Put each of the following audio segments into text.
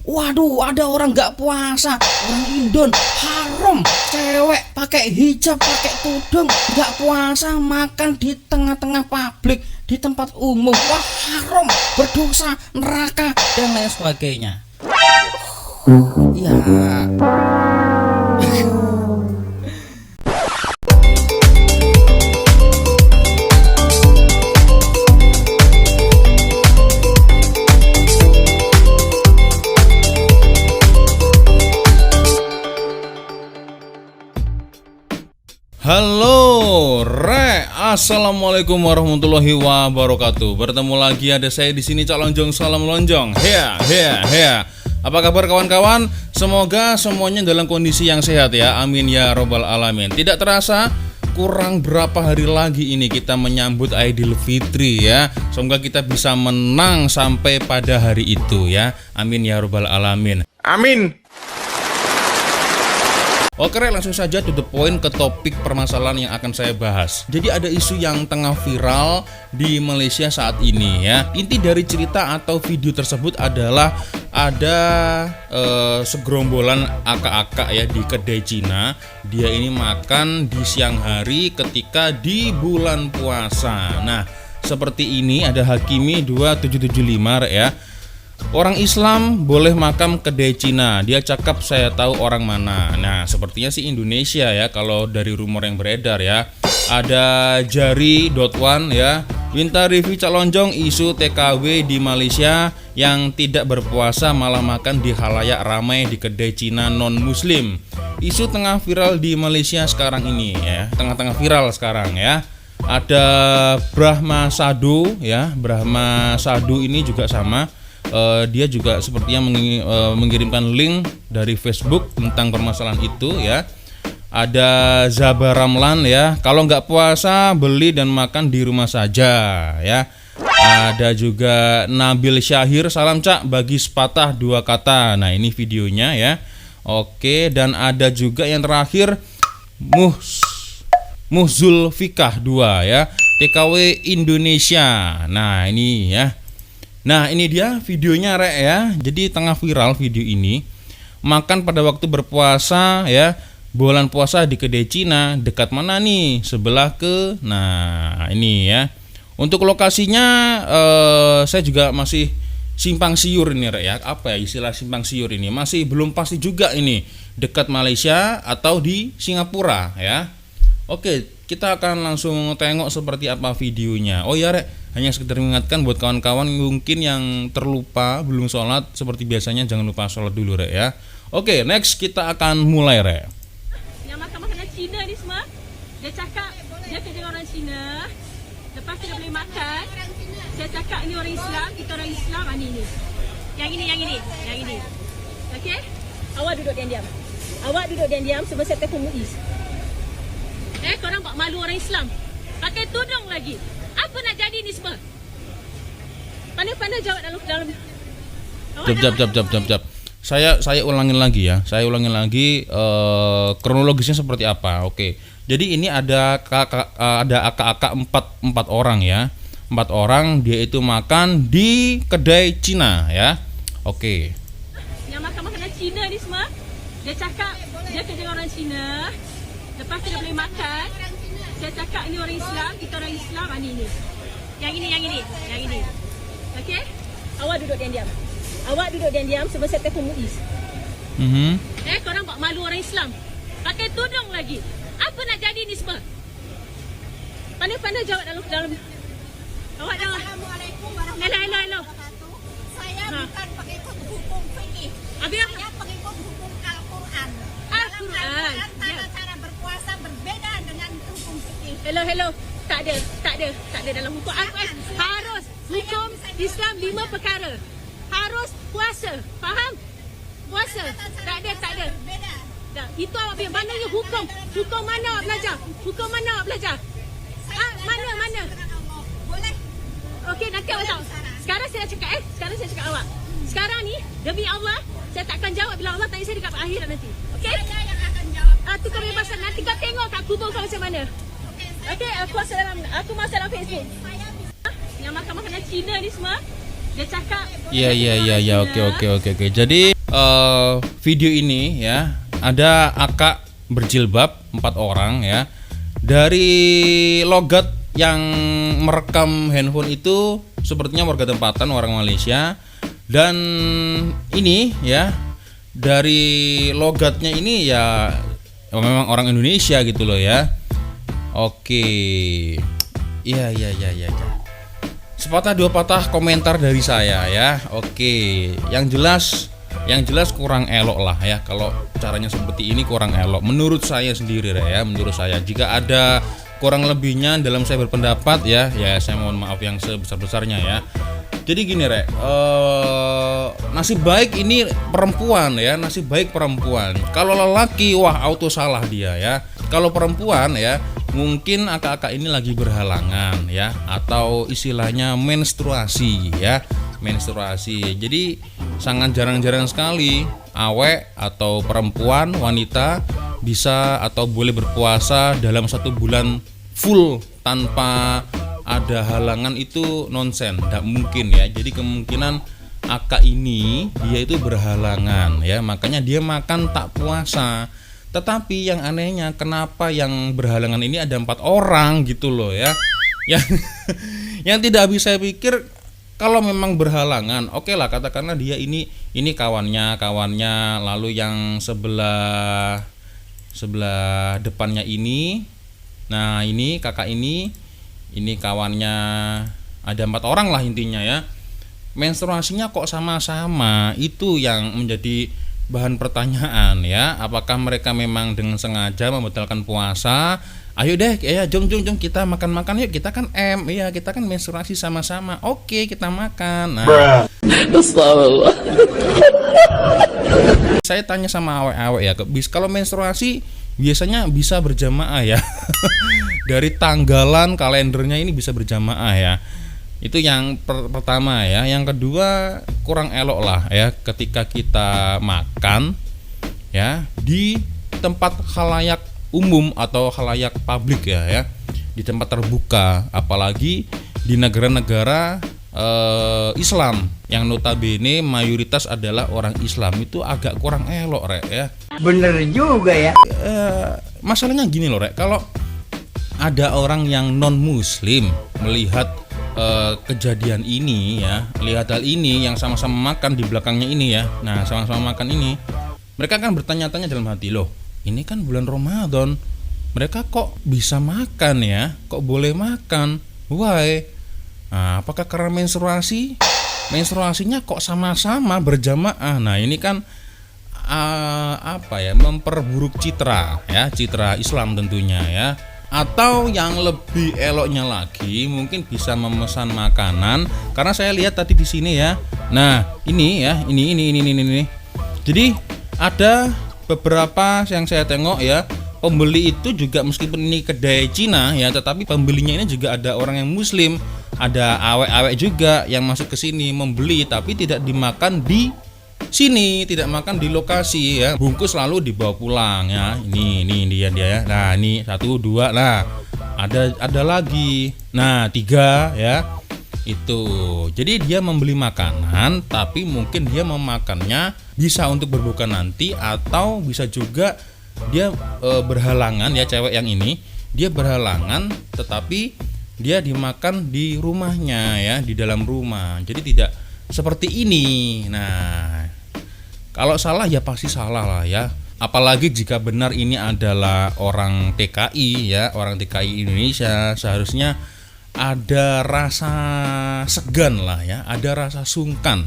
Waduh, ada orang nggak puasa, orang Indon, haram, cewek pakai hijab, pakai tudung, nggak puasa, makan di tengah-tengah publik, di tempat umum, wah haram, berdosa, neraka, dan lain sebagainya. Ya. Halo, assalamualaikum warahmatullahi wabarakatuh. Bertemu lagi ada saya di sini, Cak Lonjong, salam lonjong. Hea. Apa kabar kawan-kawan? Semoga semuanya dalam kondisi yang sehat ya. Amin ya robbal alamin. Tidak terasa kurang berapa hari lagi ini kita menyambut Idul Fitri ya. Semoga kita bisa menang sampai pada hari itu ya. Amin ya robbal alamin. Amin. Oke, langsung saja to the point ke topik permasalahan yang akan saya bahas. Jadi ada isu yang tengah viral di Malaysia saat ini ya. Inti dari cerita atau video tersebut adalah ada segerombolan akak-akak ya di kedai Cina. Dia ini makan di siang hari ketika di bulan puasa. Nah, seperti ini ada Hakimi 2775 ya. Orang Islam boleh makan kedai Cina. Dia cakap saya tahu orang mana. Nah, sepertinya sih Indonesia ya kalau dari rumor yang beredar ya. Ada Jari.1 ya. Minta review Cak Lonjong isu TKW di Malaysia yang tidak berpuasa malah makan di khalayak ramai di kedai Cina non muslim. Isu tengah viral di Malaysia sekarang ini ya. Tengah-tengah viral sekarang ya. Ada Brahma Sadu ya. Brahma Sadu ini juga sama. Dia juga sepertinya mengirimkan link dari Facebook tentang permasalahan itu ya. Ada Zabaramlan ya, kalau nggak puasa beli dan makan di rumah saja ya. Ada juga Nabil Syahir, salam Cak, bagi sepatah dua kata. Nah ini videonya ya. Oke, dan ada juga yang terakhir Muhzulfikah 2 ya, TKW Indonesia. Nah ini ya. Nah ini dia videonya rek ya. Jadi tengah viral video ini. Makan pada waktu berpuasa ya. Bulan puasa di kedai Cina. Dekat mana nih? Sebelah ke. Nah ini ya. Untuk lokasinya saya juga masih simpang siur ini rek ya. Apa ya istilah simpang siur ini? Masih belum pasti juga ini. Dekat Malaysia atau di Singapura ya. Oke, kita akan langsung tengok seperti apa videonya. Oh ya rek, hanya sekedar mengingatkan buat kawan-kawan mungkin yang terlupa belum sholat, seperti biasanya jangan lupa sholat dulu rek ya. Oke, next kita akan mulai rek. Yang makan makanan Cina ni semua, dia cakap dia kerja orang Cina. Lepas tu dia boleh makan. Saya cakap ini orang Islam, kita orang Islam, ini. Yang ini. Okey? Awak duduk diam-diam. Sebab saya telefon Muiz. Korang buat malu orang Islam. Pakai tudung lagi. Apa nak jadi ni semua? Pandai-pandai jawab dalam. Jap. Saya ulangin lagi ya. Kronologisnya seperti apa? Oke. Jadi ini ada akak-akak 4 orang ya. 4 orang dia itu makan di kedai Cina ya. Oke. Yang makan makanan Cina ni semua, dia cakap dia kerja orang Cina. Lepas tu dia boleh makan. Saya cakap ini orang Islam, kita orang Islam, ini. Yang ini. Okey? Awak duduk diam-diam sebab saya telefon Muiz. Korang buat malu orang Islam. Pakai tudung lagi. Apa nak jadi ni semua? Pandai-pandai jawab dalam. Awak jawab. Assalamualaikum warahmatullahi wabarakatuh. Saya bukan pengikut hukum fikih. Saya pengikut hukum Al-Quran. Al-Quran. Cara berpuasa berbeda dengan hukum fikih. Hello. Tak ada dalam hukum Al-Quran. Harus hukum Islam 5 perkara. Harus puasa. Faham? Puasa. Tak ada. Tak. Itu awak punya mananya hukum. Hukum mana awak belajar? Mana? Boleh. Okey, nanti awak tahu. Sekarang saya cakap awak. Sekarang ni demi Allah, saya takkan jawab bila Allah tanya saya dekat akhirat nanti. Okey? Saya yang akan jawab. Itu kebebasan. Nanti kau tengok kat kubur kau macam mana. Okey, aku masuk dalam Facebook. Yang makan makanan Cina ni semua, dia cakap. Iya. Oke. Jadi video ini ya, ada akak berjilbab 4 orang ya. Dari logat yang merekam handphone itu sepertinya warga tempatan, orang Malaysia. Dan ini ya, dari logatnya ini ya memang orang Indonesia gitu loh ya. Oke. Iya. Sepatah dua patah komentar dari saya ya. Oke, yang jelas kurang elok lah ya. Kalau caranya seperti ini kurang elok menurut saya sendiri ya. Menurut saya, jika ada kurang lebihnya dalam saya berpendapat ya saya mohon maaf yang sebesar-besarnya ya. Jadi gini Rek, nasib baik ini perempuan ya, nasib baik perempuan. Kalau lelaki wah auto salah dia ya. Kalau perempuan ya mungkin akak-akak ini lagi berhalangan ya, atau istilahnya menstruasi ya, menstruasi. Jadi sangat jarang-jarang sekali awek atau perempuan wanita bisa atau boleh berpuasa dalam 1 bulan full tanpa ada halangan, itu nonsen, tidak mungkin ya. Jadi kemungkinan akak ini dia itu berhalangan ya, makanya dia makan tak puasa. Tetapi yang anehnya kenapa yang berhalangan ini ada 4 orang gitu loh ya. Yang tidak habis saya pikir, kalau memang berhalangan, oke lah katakanlah dia ini kawannya, lalu yang sebelah depannya ini, nah ini kakak ini kawannya, ada 4 orang lah intinya ya. Menstruasinya kok sama-sama, itu yang menjadi bahan pertanyaan ya. Apakah mereka memang dengan sengaja membatalkan puasa? Ayo deh ya, jom kita makan yuk, kita kan kita kan menstruasi sama-sama. Oke, kita makan. Nah, saya tanya sama awek-awek ya, kalau menstruasi biasanya bisa berjamaah ya. Dari tanggalan kalendernya ini bisa berjamaah ya. Itu yang pertama ya. Yang kedua, kurang elok lah ya ketika kita makan ya di tempat khalayak umum atau khalayak publik ya, di tempat terbuka, apalagi di negara-negara Islam yang notabene mayoritas adalah orang Islam. Itu agak kurang elok Rek ya. Bener juga ya. Masalahnya gini loh Rek, kalau ada orang yang non muslim melihat kejadian ini ya, lihat hal ini yang sama-sama makan di belakangnya ini ya. Nah, sama-sama makan ini, mereka kan bertanya-tanya dalam hati, loh ini kan bulan Ramadan, mereka kok bisa makan ya, kok boleh makan, why? Nah, apakah karena menstruasinya kok sama-sama berjamaah? Nah, ini kan memperburuk citra Islam tentunya ya. Atau yang lebih eloknya lagi, mungkin bisa memesan makanan, karena saya lihat tadi di sini ya. Nah, ini ya, ini. Jadi ada beberapa yang saya tengok ya, pembeli itu juga meskipun ini kedai Cina ya, tetapi pembelinya ini juga ada orang yang muslim. Ada awek-awek juga yang masuk ke sini membeli, tapi tidak dimakan di sini, tidak makan di lokasi ya, bungkus lalu dibawa pulang ya. Ini dia ya. Nah, ini 1, 2, nah ada lagi, nah 3 ya. Itu jadi dia membeli makanan, tapi mungkin dia memakannya bisa untuk berbuka nanti, atau bisa juga dia berhalangan ya. Cewek yang ini dia berhalangan, tetapi dia dimakan di rumahnya ya, di dalam rumah. Jadi tidak seperti ini. Nah, kalau salah ya pasti salah lah ya. Apalagi jika benar ini adalah orang TKI ya, orang TKI Indonesia, seharusnya ada rasa segan lah ya, ada rasa sungkan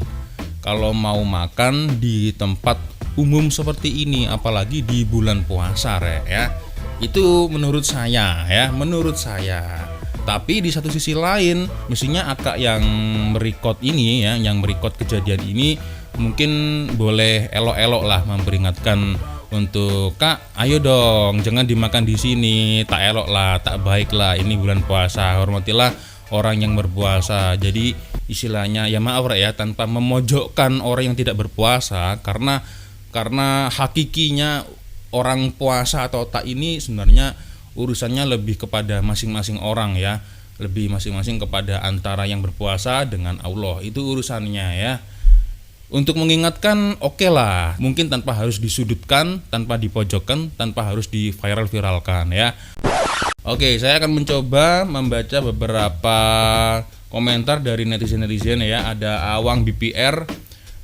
kalau mau makan di tempat umum seperti ini, apalagi di bulan puasa ya. Itu menurut saya ya, menurut saya. Tapi di satu sisi lain, mestinya akak yang merekod ini ya, yang merekod kejadian ini mungkin boleh elok-elok lah memperingatkan untuk, Kak, ayo dong, jangan dimakan di sini, tak elok lah, tak baik lah, ini bulan puasa, hormatilah orang yang berpuasa. Jadi istilahnya ya maaf ya, tanpa memojokkan orang yang tidak berpuasa, karena hakikinya orang puasa atau tak ini sebenarnya urusannya lebih kepada masing-masing orang ya, lebih masing-masing kepada antara yang berpuasa dengan Allah, itu urusannya ya. Untuk mengingatkan oke lah, mungkin tanpa harus disudutkan, tanpa dipojokkan, tanpa harus di-viral-viralkan ya. Oke, saya akan mencoba membaca beberapa komentar dari netizen-netizen ya. Ada Awang BPR,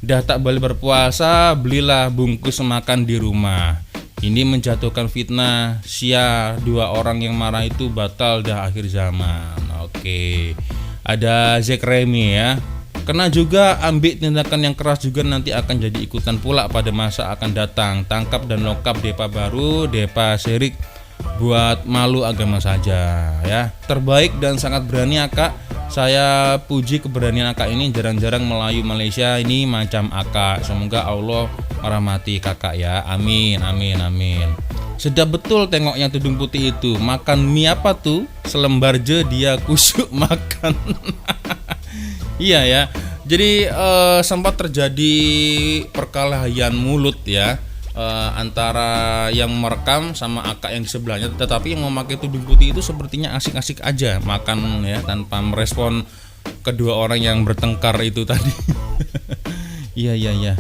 dah tak boleh berpuasa, belilah bungkus makan di rumah. Ini menjatuhkan fitnah, sia 2 orang yang marah itu batal dah akhir zaman. Oke. Ada Zack Remy ya. Kena juga, ambil tindakan yang keras juga nanti akan jadi ikutan pula pada masa akan datang. Tangkap dan lokap depa baru, depa syirik, buat malu agama saja ya. Terbaik dan sangat berani Akak. Saya puji keberanian Akak ini, jarang-jarang Melayu Malaysia ini macam Akak. Semoga Allah merahmati Kakak ya. Amin, amin, amin. Sedap betul tengoknya tudung putih itu. Makan mie apa tuh? Selembar je dia kusuk makan. Iya ya. Jadi sempat terjadi perkelahian mulut ya, antara yang merekam sama Akak yang di sebelahnya. Tetapi yang memakai tudung putih itu sepertinya asik-asik aja makan ya, tanpa merespon kedua orang yang bertengkar itu tadi. Iya.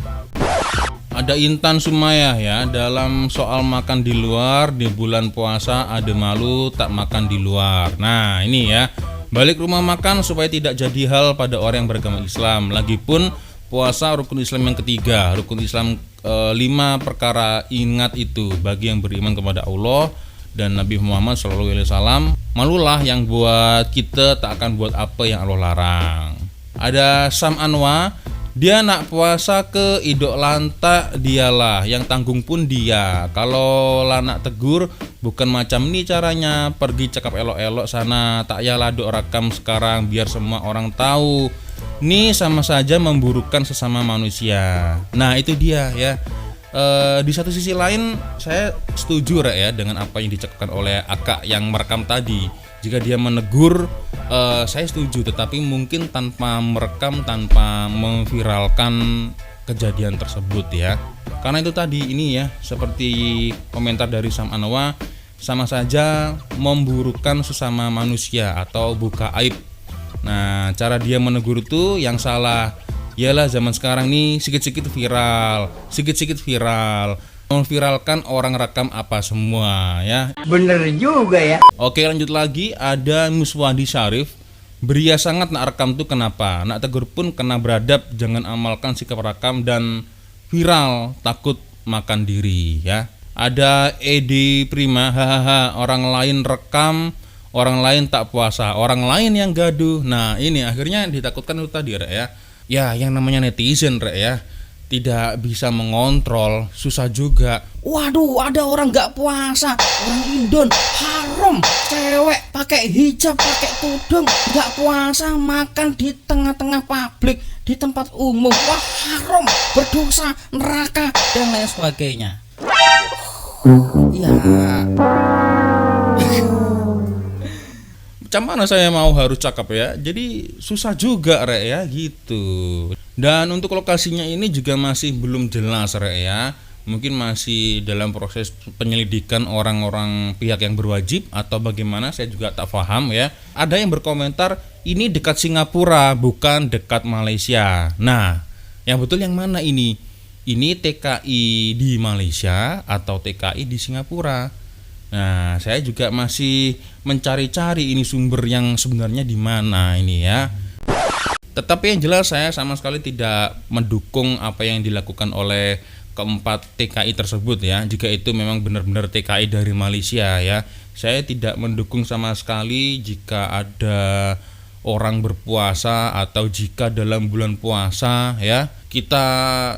Ada Intan Sumayah ya, dalam soal makan di luar di bulan puasa ada malu tak makan di luar. Nah ini ya, balik rumah makan supaya tidak jadi hal pada orang yang beragama Islam. Lagipun puasa rukun Islam yang ketiga, rukun Islam 5 perkara ingat itu bagi yang beriman kepada Allah dan Nabi Muhammad SAW. Malulah yang buat kita tak akan buat apa yang Allah larang. Ada Sam Anwar, dia nak puasa ke idok lantak dialah, yang tanggung pun dia. Kalau lah nak tegur bukan macam ni caranya, pergi cakap elok-elok sana, tak yalah dok rakam sekarang biar semua orang tahu. Ni sama saja memburukkan sesama manusia. Nah itu dia ya. Di satu sisi lain saya setuju ya dengan apa yang dicakapkan oleh Akak yang merekam tadi. Jika dia menegur, saya setuju, tetapi mungkin tanpa merekam, tanpa memviralkan kejadian tersebut ya. Karena itu tadi ini ya, seperti komentar dari Sam Anwar, sama saja memburukkan sesama manusia atau buka aib. Nah, cara dia menegur itu yang salah. Yalah zaman sekarang nih sikit-sikit viral, memviralkan orang rekam apa semua ya. Bener juga ya. Oke, lanjut lagi. Ada Muswadi Syarif, beria sangat nak rekam tuh kenapa? Nak tegur pun kena beradab, jangan amalkan sikap rekam dan viral, takut makan diri ya. Ada Edi Prima, hahaha, orang lain rekam, orang lain tak puasa, orang lain yang gaduh. Nah ini akhirnya ditakutkan itu tadi Rek ya. Ya yang namanya netizen Rek ya, tidak bisa mengontrol, susah juga. Waduh, ada orang gak puasa, orang Indon, haram, cewek pakai hijab, pakai tudung, gak puasa, makan di tengah-tengah publik, di tempat umum, wah haram, berdosa, neraka, dan lain sebagainya. Ya, macam mana saya mau harus cakap ya. Jadi susah juga Rek ya gitu. Dan untuk lokasinya ini juga masih belum jelas Rek ya. Mungkin masih dalam proses penyelidikan orang-orang pihak yang berwajib atau bagaimana, saya juga tak paham ya. Ada yang berkomentar ini dekat Singapura bukan dekat Malaysia. Nah, yang betul yang mana ini? Ini TKI di Malaysia atau TKI di Singapura? Nah, saya juga masih mencari-cari ini sumber yang sebenarnya di mana ini ya. Tetapi yang jelas saya sama sekali tidak mendukung apa yang dilakukan oleh keempat TKI tersebut ya. Jika itu memang benar-benar TKI dari Malaysia ya. Saya tidak mendukung sama sekali jika ada orang berpuasa atau jika dalam bulan puasa ya kita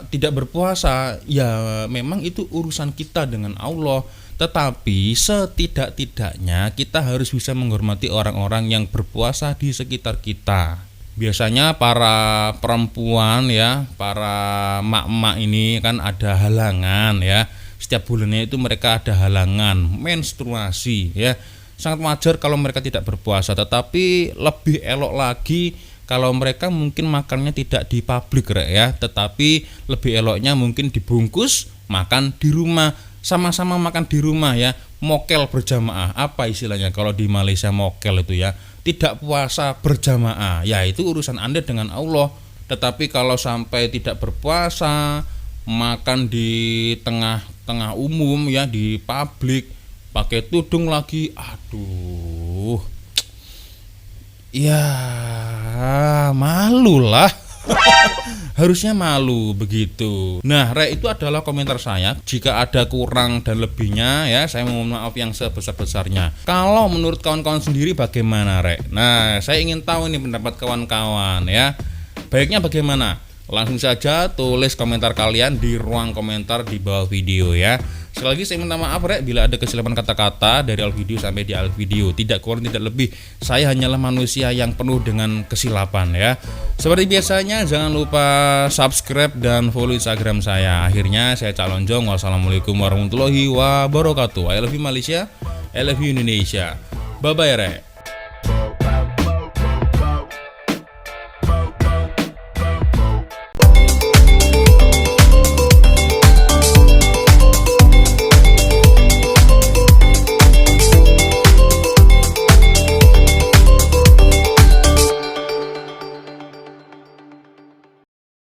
tidak berpuasa, ya memang itu urusan kita dengan Allah. Tetapi setidak-tidaknya kita harus bisa menghormati orang-orang yang berpuasa di sekitar kita. Biasanya para perempuan ya, para mak-mak ini kan ada halangan ya. Setiap bulannya itu mereka ada halangan menstruasi ya. Sangat wajar kalau mereka tidak berpuasa, tetapi lebih elok lagi kalau mereka mungkin makannya tidak di publik ya, tetapi lebih eloknya mungkin dibungkus makan di rumah. Sama-sama makan di rumah ya, mokel berjamaah. Apa istilahnya kalau di Malaysia mokel itu ya? Tidak puasa berjamaah. Ya itu urusan Anda dengan Allah. Tetapi kalau sampai tidak berpuasa, makan di tengah-tengah umum ya, di publik, pakai tudung lagi, aduh, ya malu lah. Harusnya malu begitu. Nah, Rek, itu adalah komentar saya. Jika ada kurang dan lebihnya ya, saya mohon maaf yang sebesar-besarnya. Kalau menurut kawan-kawan sendiri bagaimana, Rek? Nah, saya ingin tahu ini pendapat kawan-kawan ya. Baiknya bagaimana? Langsung saja tulis komentar kalian di ruang komentar di bawah video ya. Sekali lagi saya minta maaf, Rek, bila ada kesilapan kata-kata dari awal video sampai di akhir video. Tidak kurang tidak lebih, saya hanyalah manusia yang penuh dengan kesilapan ya. Seperti biasanya, jangan lupa subscribe dan follow Instagram saya. Akhirnya saya Cak Lonjong. Wassalamualaikum warahmatullahi wabarakatuh. I love you Malaysia, I love you Indonesia. Bye bye, Rek.